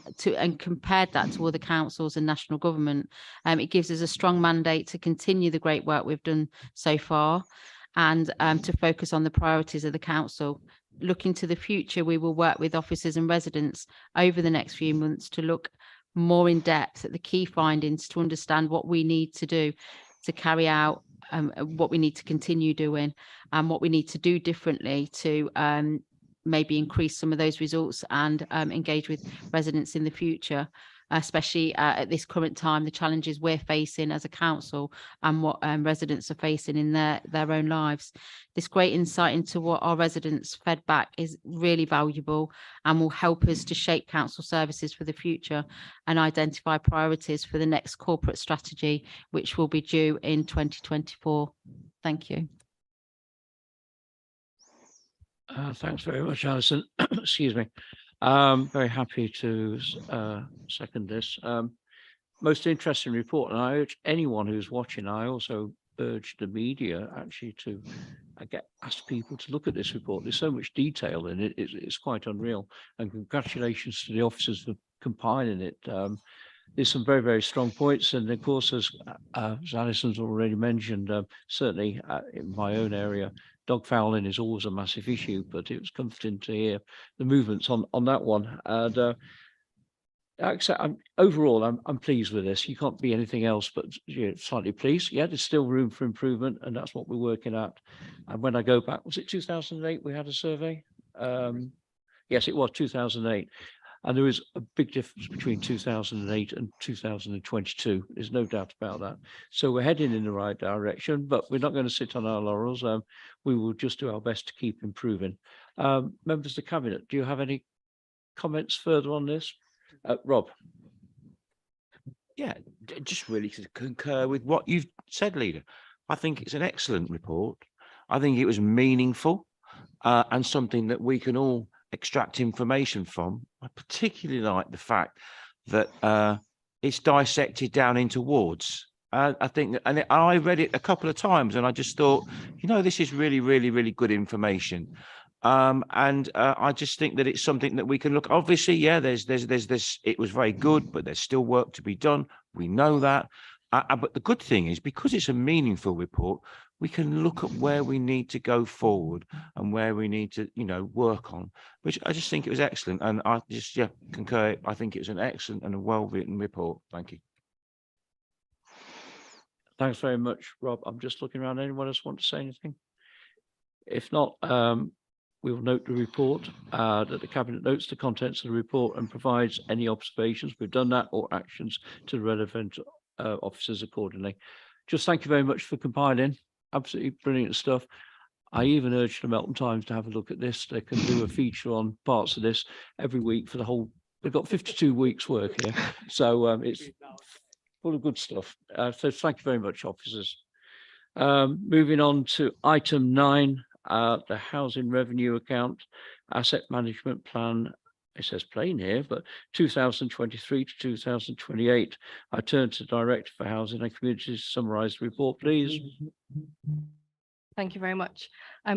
compared that to other councils and national government. It gives us a strong mandate to continue the great work we've done so far. and to focus on the priorities of the council. Looking to the future, we will work with officers and residents over the next few months to look more in depth at the key findings to understand what we need to do to carry out what we need to continue doing and what we need to do differently to maybe increase some of those results and engage with residents in the future, especially at this current time, the challenges we're facing as a council and what residents are facing in their own lives. This great insight into what our residents fed back is really valuable and will help us to shape council services for the future and identify priorities for the next corporate strategy, which will be due in 2024. Thank you. Thanks very much, Alison. Excuse me. Very happy to second this. Most interesting report, and I urge anyone who's watching, I also urge the media actually to ask people to look at this report. There's so much detail in it, it's quite unreal. And congratulations to the officers for compiling it. There's some very, very strong points. And of course, as Alison's already mentioned, certainly in my own area, dog fouling is always a massive issue, but it was comforting to hear the movements on that one. And overall, I'm pleased with this. You can't be anything else but slightly pleased. Yeah, there's still room for improvement, and that's what we're working at. And when I go back, was it 2008 we had a survey? Yes, it was 2008. And there is a big difference between 2008 and 2022. There's no doubt about that. So we're heading in the right direction, but we're not going to sit on our laurels. We will just do our best to keep improving. Members of the Cabinet, do you have any comments further on this? Rob? Yeah, just really to concur with what you've said, Leader. I think it's an excellent report. I think it was meaningful and something that we can all extract information from. I particularly like the fact that it's dissected down into wards. I think, and I read it a couple of times, and I just thought, this is really, really, really good information. And I just think that it's something that we can look. Obviously, yeah, there's this. It was very good, but there's still work to be done. We know that. But the good thing is, because it's a meaningful report, we can look at where we need to go forward and where we need to, work on, which I just think it was excellent. And I just, concur. I think it was an excellent and a well-written report. Thank you. Thanks very much, Rob. I'm just looking around. Anyone else want to say anything? If not, we will note the report, that the Cabinet notes the contents of the report and provides any observations. We've done that, or actions to the relevant officers accordingly. Just thank you very much for compiling. Absolutely brilliant stuff. I even urge the Melton Times to have a look at this. They can do a feature on parts of this every week for the whole. They've got 52 weeks work here, so it's full of good stuff. So thank you very much, officers. Moving on to item 9, the housing revenue account, asset management plan. It says plain here, but 2023 to 2028. I turn to Director for Housing and Communities to summarise the report, please. Thank you very much.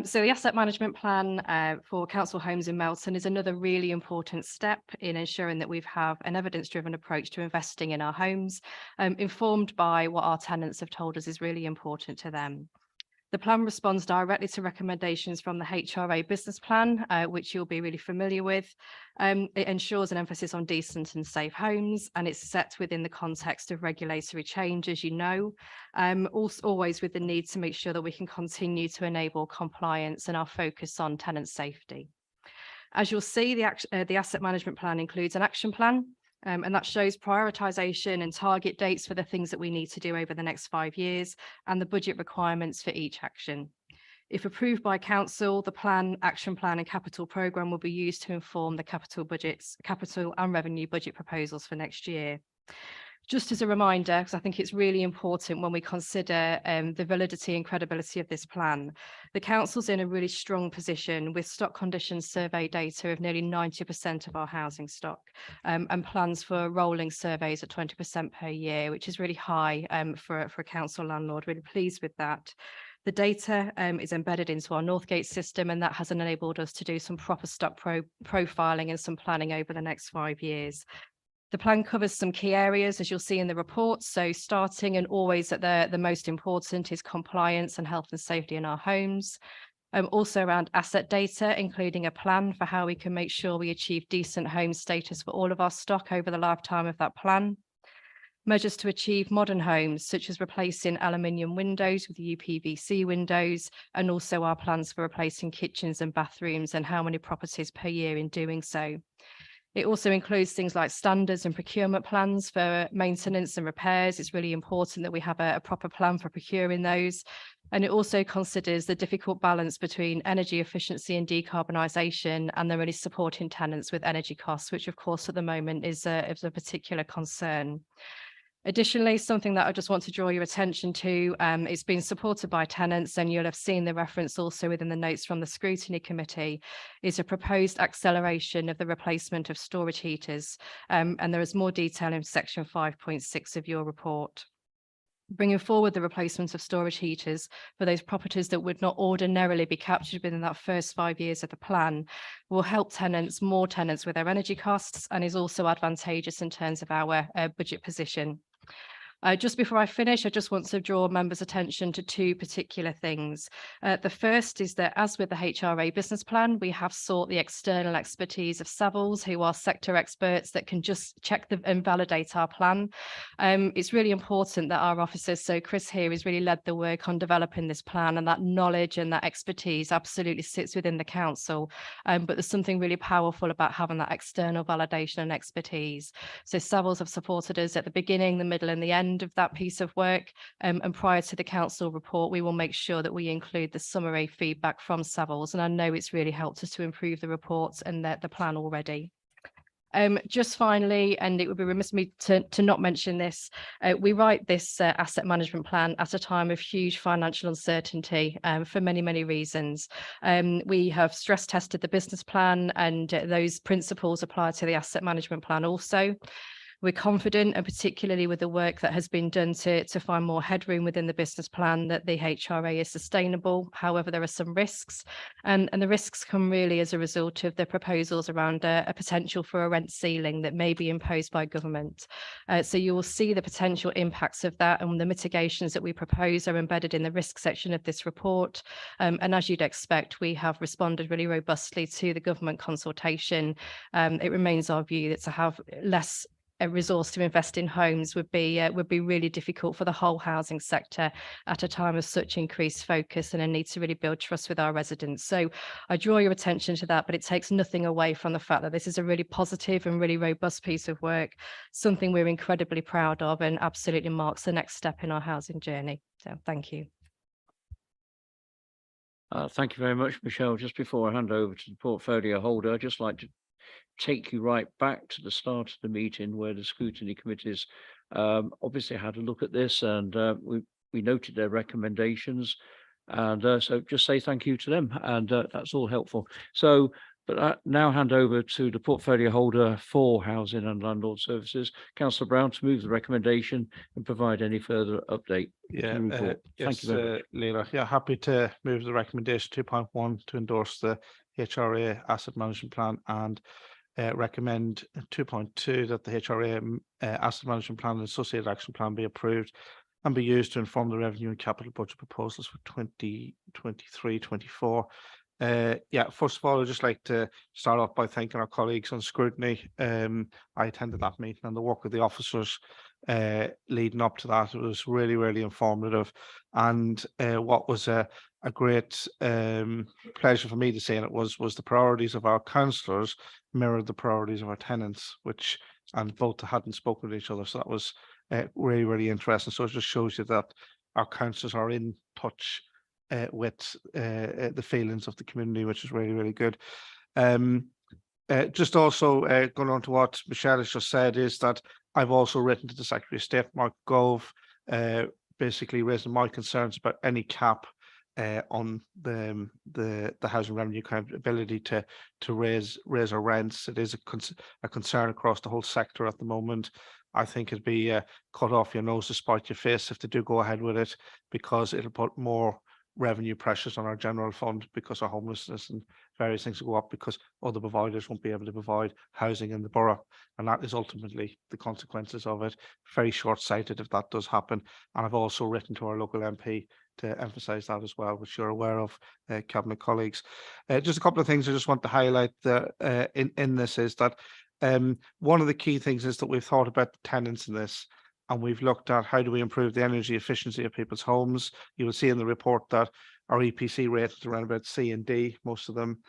So the asset management plan for council homes in Melton is another really important step in ensuring that we have an evidence-driven approach to investing in our homes, informed by what our tenants have told us is really important to them. The plan responds directly to recommendations from the HRA business plan, which you'll be really familiar with. It ensures an emphasis on decent and safe homes, and it's set within the context of regulatory change, as you know, also always with the need to make sure that we can continue to enable compliance and our focus on tenant safety. As you'll see, the asset management plan includes an action plan, and that shows prioritisation and target dates for the things that we need to do over the next 5 years and the budget requirements for each action. If approved by council, the plan, action plan and capital programme will be used to inform the capital and revenue budget proposals for next year. Just as a reminder, because I think it's really important when we consider the validity and credibility of this plan, the council's in a really strong position with stock condition survey data of nearly 90% of our housing stock, and plans for rolling surveys at 20% per year, which is really high for a council landlord. Really pleased with that. The data is embedded into our Northgate system, and that has enabled us to do some proper stock profiling and some planning over the next 5 years. The plan covers some key areas, as you'll see in the report. So starting and always at the most important is compliance and health and safety in our homes. Also around asset data, including a plan for how we can make sure we achieve decent home status for all of our stock over the lifetime of that plan. Measures to achieve modern homes, such as replacing aluminium windows with UPVC windows, and also our plans for replacing kitchens and bathrooms and how many properties per year in doing so. It also includes things like standards and procurement plans for maintenance and repairs. It's really important that we have a proper plan for procuring those. And it also considers the difficult balance between energy efficiency and decarbonisation, and then really supporting tenants with energy costs, which of course at the moment is a particular concern. Additionally, something that I just want to draw your attention to, it's been supported by tenants, and you'll have seen the reference also within the notes from the scrutiny committee, is a proposed acceleration of the replacement of storage heaters. And there is more detail in section 5.6 of your report. Bringing forward the replacement of storage heaters for those properties that would not ordinarily be captured within that first 5 years of the plan will help more tenants with their energy costs, and is also advantageous in terms of our budget position. Just before I finish, I just want to draw members' attention to two particular things. The first is that, as with the HRA business plan, we have sought the external expertise of Savills, who are sector experts that can just check and validate our plan. It's really important that our officers, so Chris here has really led the work on developing this plan, and that knowledge and that expertise absolutely sits within the council. But there's something really powerful about having that external validation and expertise. So Savills have supported us at the beginning, the middle and the end of that piece of work, and prior to the council report we will make sure that we include the summary feedback from Savills, and I know it's really helped us to improve the reports and the plan already. Just finally, and it would be remiss of me to not mention this, we write this asset management plan at a time of huge financial uncertainty for many reasons. We have stress tested the business plan, and those principles apply to the asset management plan also. We're confident, and particularly with the work that has been done to find more headroom within the business plan, that the HRA is sustainable. However, there are some risks, and the risks come really as a result of the proposals around a potential for a rent ceiling that may be imposed by government. So you will see the potential impacts of that, and the mitigations that we propose are embedded in the risk section of this report. And as you'd expect, we have responded really robustly to the government consultation. It remains our view that to have less a resource to invest in homes would be really difficult for the whole housing sector at a time of such increased focus and a need to really build trust with our residents. So I draw your attention to that, but it takes nothing away from the fact that this is a really positive and really robust piece of work, something we're incredibly proud of, and absolutely marks the next step in our housing journey. So thank you. Thank you very much, Michelle. Just before I hand over to the portfolio holder, I'd just like to take you right back to the start of the meeting, where the scrutiny committees obviously had a look at this, and we noted their recommendations, and so just say thank you to them, and that's all helpful. So, but I now hand over to the portfolio holder for Housing and Landlord Services, Councillor Brown, to move the recommendation and provide any further update. Yeah, Thank you very much. Leila. Yeah, happy to move the recommendation 2.1 to endorse the HRA asset management plan, and recommend 2.2 that the HRA asset management plan and associated action plan be approved and be used to inform the revenue and capital budget proposals for 2023-24. Yeah, first of all, I'd just like to start off by thanking our colleagues on scrutiny. I attended that meeting, and the work of the officers leading up to that, it was really informative, and what was a great pleasure for me to see in it was the priorities of our councillors mirrored the priorities of our tenants, and both hadn't spoken to each other, so that was really interesting. So it just shows you that our councillors are in touch with the feelings of the community, which is really good. Just also going on to what Michelle has just said, is that I've also written to the Secretary of State, Mark Gove, basically raising my concerns about any cap on the housing revenue account ability to raise our rents. It is a concern across the whole sector at the moment. I think it'd be cut off your nose to spite your face if they do go ahead with it, because it'll put more revenue pressures on our general fund because of homelessness and various things will go up because other providers won't be able to provide housing in the borough. And that is ultimately the consequences of it. Very short-sighted if that does happen. And I've also written to our local MP to emphasise that as well, which you're aware of, Cabinet colleagues. Just a couple of things I just want to highlight in this is that one of the key things is that we've thought about the tenants in this, and we've looked at how do we improve the energy efficiency of people's homes. You will see in the report that our EPC rate is around about C and D, most of them,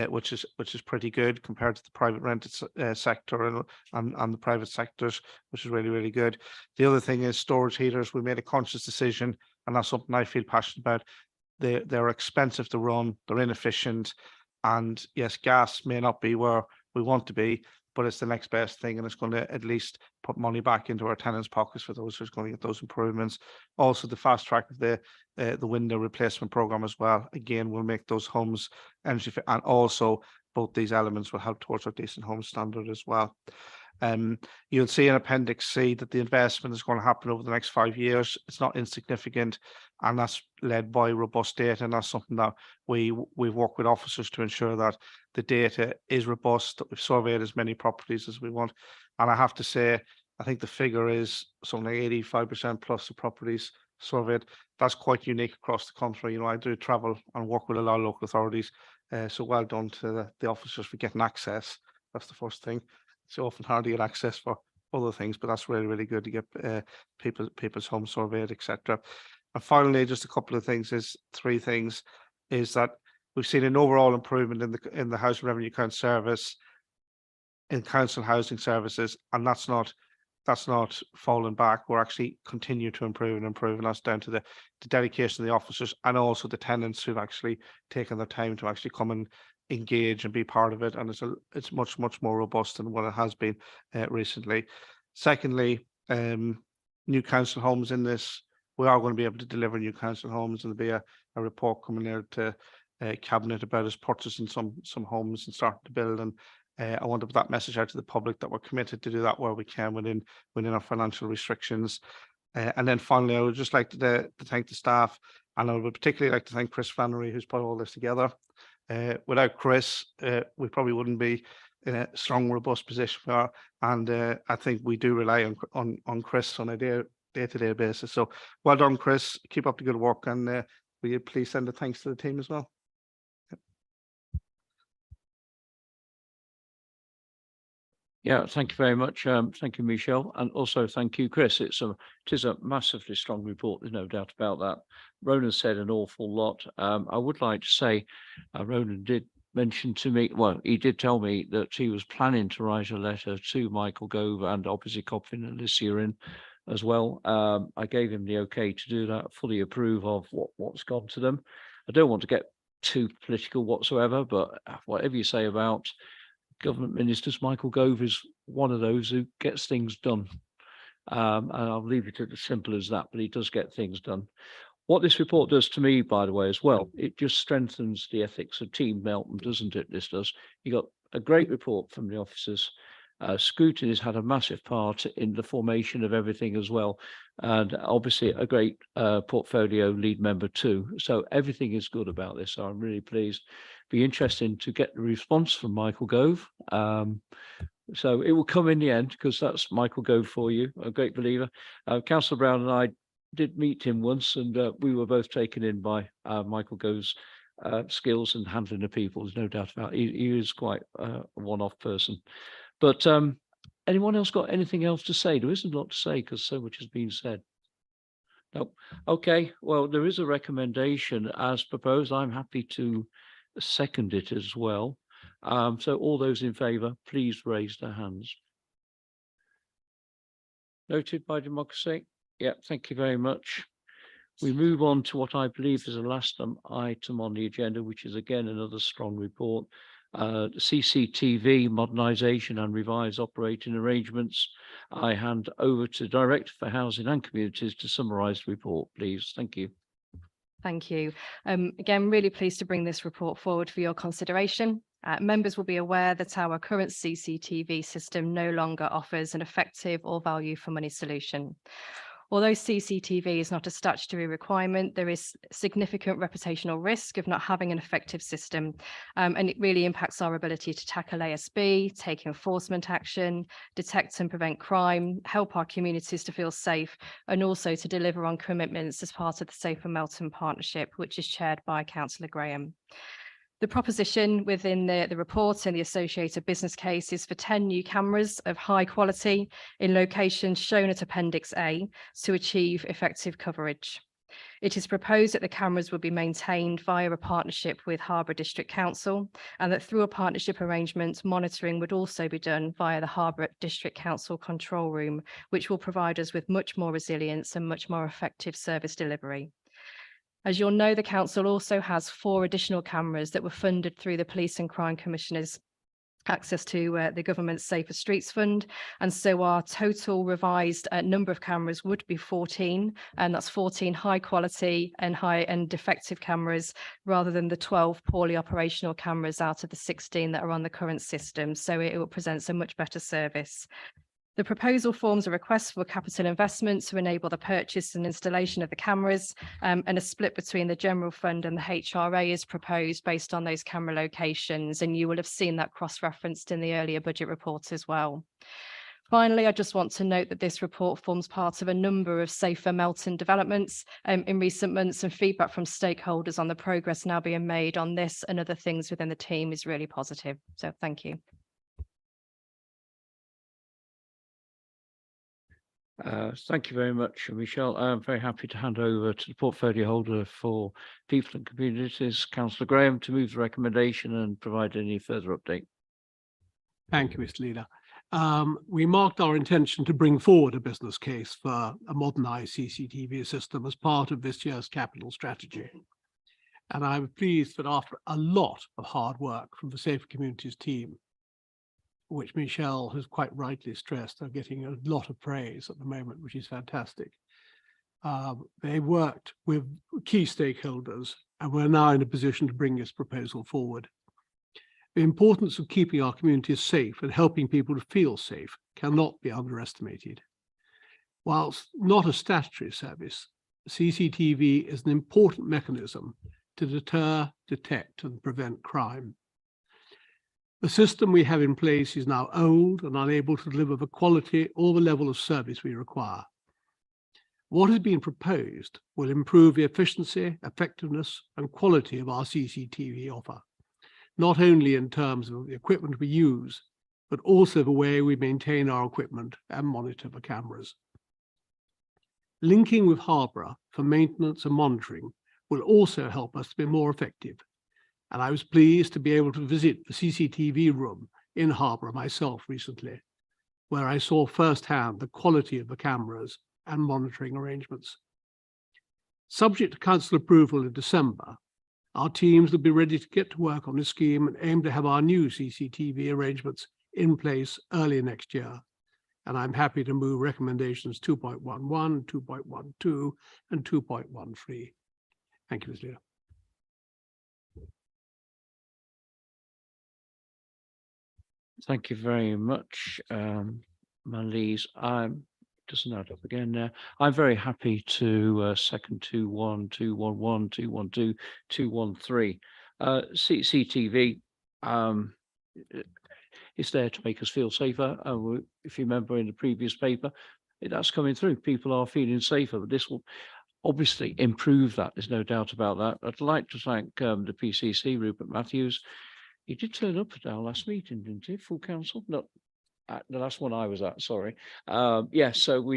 which is pretty good compared to the private rented sector and the private sectors, which is really, really good. The other thing is storage heaters. We made a conscious decision, and that's something I feel passionate about. They're expensive to run, they're inefficient, and yes, gas may not be where we want to be, but it's the next best thing, and it's going to at least put money back into our tenants' pockets for those who's going to get those improvements. Also, the fast track of the window replacement program as well. Again, will make those homes energy fit, and also both these elements will help towards our decent home standard as well. You'll see in Appendix C that the investment is going to happen over the next 5 years. It's not insignificant, and that's led by robust data, and that's something that we've worked with officers to ensure that the data is robust, that we've surveyed as many properties as we want. And I have to say, I think the figure is something like 85% plus of properties surveyed. That's quite unique across the country. You know, I do travel and work with a lot of local authorities, so well done to the officers for getting access. That's the first thing. It's often hard to get access for other things, but that's really, really good to get people's home surveyed, etc. And finally, just a couple of things three things is that we've seen an overall improvement in the Housing Revenue Account service, in council housing services, and that's not falling back. We're actually continue to improve, and that's down to the dedication of the officers and also the tenants who've actually taken the time to actually come and engage and be part of it, and it's much more robust than what it has been recently. Secondly, new council homes in this. We are going to be able to deliver new council homes, and there'll be a report coming out to Cabinet about us purchasing some homes and starting to build. And I want to put that message out to the public that we're committed to do that where we can within our financial restrictions. And then finally, I would just like to thank the staff, and I would particularly like to thank Chris Flannery, who's put all this together. Without Chris, we probably wouldn't be in a strong, robust position we are, and I think we do rely on Chris on a day-to-day basis. So well done, Chris. Keep up the good work, and will you please send a thanks to the team as well? Yeah, thank you very much. Thank you, Michelle, and also thank you, Chris. It is a massively strong report. There's no doubt about that. Ronan said an awful lot. I would like to say, Ronan did mention to me, well, he did tell me that he was planning to write a letter to Michael Gove and obviously Copfin and Alicia in as well. I gave him the okay to do that, fully approve of what's gone to them. I don't want to get too political whatsoever, but whatever you say about government ministers, Michael Gove is one of those who gets things done. And I'll leave it as simple as that, but he does get things done. What this report does to me, by the way, as well, it just strengthens the ethics of Team Melton, doesn't it? This does. You got a great report from the officers. Scruton has had a massive part in the formation of everything as well, and obviously a great portfolio lead member too. So everything is good about this. So I'm really pleased. Be interesting to get the response from Michael Gove. So it will come in the end, because that's Michael Gove for you, a great believer. Councillor Brown and I did meet him once, and we were both taken in by Michael Gove's skills and handling the people. There's no doubt about it. He is quite a one-off person. But anyone else got anything else to say? There isn't a lot to say because so much has been said. No. Okay. Well, there is a recommendation as proposed. I'm happy to second it as well. So all those in favour, please raise their hands. Noted by democracy. Yeah, thank you very much. We move on to what I believe is the last item on the agenda, which is again another strong report. CCTV modernisation and revised operating arrangements. I hand over to Director for Housing and Communities to summarise the report, please. Thank you. Thank you. Again, really pleased to bring this report forward for your consideration. Members will be aware that our current CCTV system no longer offers an effective or value for money solution. Although CCTV is not a statutory requirement, there is significant reputational risk of not having an effective system. And it really impacts our ability to tackle ASB, take enforcement action, detect and prevent crime, help our communities to feel safe, and also to deliver on commitments as part of the Safer Melton Partnership, which is chaired by Councillor Graham. The proposition within the report and the associated business case is for 10 new cameras of high quality in locations shown at Appendix A to achieve effective coverage. It is proposed that the cameras will be maintained via a partnership with Harborough District Council, and that through a partnership arrangement, monitoring would also be done via the Harborough District Council control room, which will provide us with much more resilience and much more effective service delivery. As you'll know, the council also has 4 additional cameras that were funded through the Police and Crime Commissioner's access to the government's Safer Streets Fund. And so our total revised number of cameras would be 14, and that's 14 high quality and high and effective cameras rather than the 12 poorly operational cameras out of the 16 that are on the current system. So it presents a much better service. The proposal forms a request for capital investment to enable the purchase and installation of the cameras, and a split between the general fund and the HRA is proposed based on those camera locations, and you will have seen that cross-referenced in the earlier budget report as well. Finally, I just want to note that this report forms part of a number of Safer Melton developments in recent months, and feedback from stakeholders on the progress now being made on this and other things within the team is really positive. So thank you. Thank you very much, Michelle. I'm very happy to hand over to the portfolio holder for People and Communities, Councillor Graham, to move the recommendation and provide any further update. Thank you, Mr. Leader. We marked our intention to bring forward a business case for a modernised CCTV system as part of this year's capital strategy. And I'm pleased that after a lot of hard work from the Safer Communities team, which Michelle has quite rightly stressed, are getting a lot of praise at the moment, which is fantastic. They worked with key stakeholders, and we're now in a position to bring this proposal forward. The importance of keeping our communities safe and helping people to feel safe cannot be underestimated. Whilst not a statutory service, CCTV is an important mechanism to deter, detect, and prevent crime. The system we have in place is now old and unable to deliver the quality or the level of service we require. What has been proposed will improve the efficiency, effectiveness, and quality of our CCTV offer, not only in terms of the equipment we use, but also the way we maintain our equipment and monitor the cameras. Linking with Harborough for maintenance and monitoring will also help us to be more effective. And I was pleased to be able to visit the CCTV room in Harborough myself recently, where I saw firsthand the quality of the cameras and monitoring arrangements. Subject to council approval in December, our teams will be ready to get to work on this scheme and aim to have our new CCTV arrangements in place early next year. And I'm happy to move recommendations 2.11, 2.12, and 2.13. Thank you, Ms. Leader. Thank you very much, Manlise. I'm just an add up again now. I'm very happy to second 2.1, 2.11, 2.12, 2.13. CCTV is there to make us feel safer. If you remember in the previous paper, that's coming through. People are feeling safer, but this will obviously improve that. There's no doubt about that. I'd like to thank the PCC, Rupert Matthews. He did turn up at our last meeting, didn't he? Full council? No, the last one I was at, sorry. Yes, so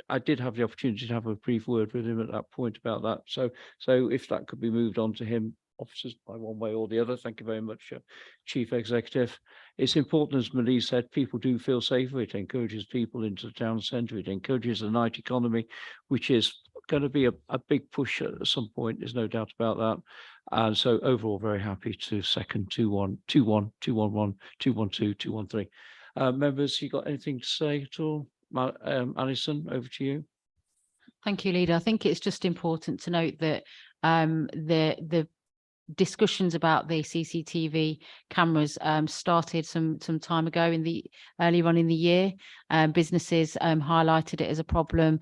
I did have the opportunity to have a brief word with him at that point about that. So if that could be moved on to him, officers, by one way or the other. Thank you very much, Chief Executive. It's important, as Manlise said, people do feel safer. It encourages people into the town centre. It encourages a night economy, which is going to be a big push at some point. There's no doubt about that. And so overall, very happy to second 2.1, 2.1, 2.11, 2.12, 2.13. Members, you got anything to say at all? Alison, over to you. Thank you, Leader. I think it's just important to note that discussions about the CCTV cameras started some time ago earlier on in the year. Businesses highlighted it as a problem.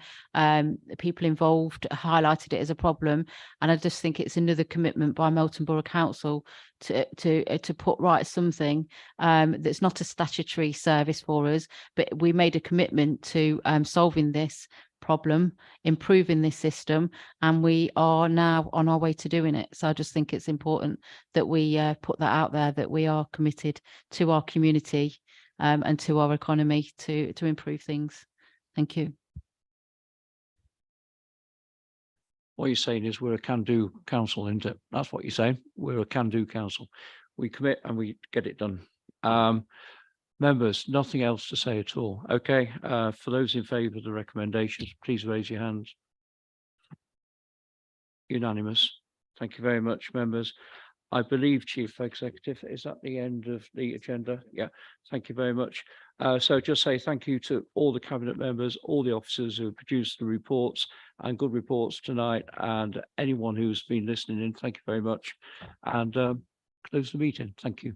People involved highlighted it as a problem, and I just think it's another commitment by Melton Borough Council to put right something that's not a statutory service for us, but we made a commitment to solving this problem, improving this system, and we are now on our way to doing it. So I just think it's important that we put that out there, that we are committed to our community and to our economy to improve things. Thank you. What you're saying is we're a can-do council, isn't it? That's what you're saying. We're a can-do council. We commit and we get it done. Members, nothing else to say at all. Okay, for those in favour of the recommendations, please raise your hands. Unanimous. Thank you very much, members. I believe, Chief Executive, is that the end of the agenda? Yeah, thank you very much. So just say thank you to all the cabinet members, all the officers who produced the reports and good reports tonight, and anyone who's been listening in. Thank you very much. And close the meeting. Thank you.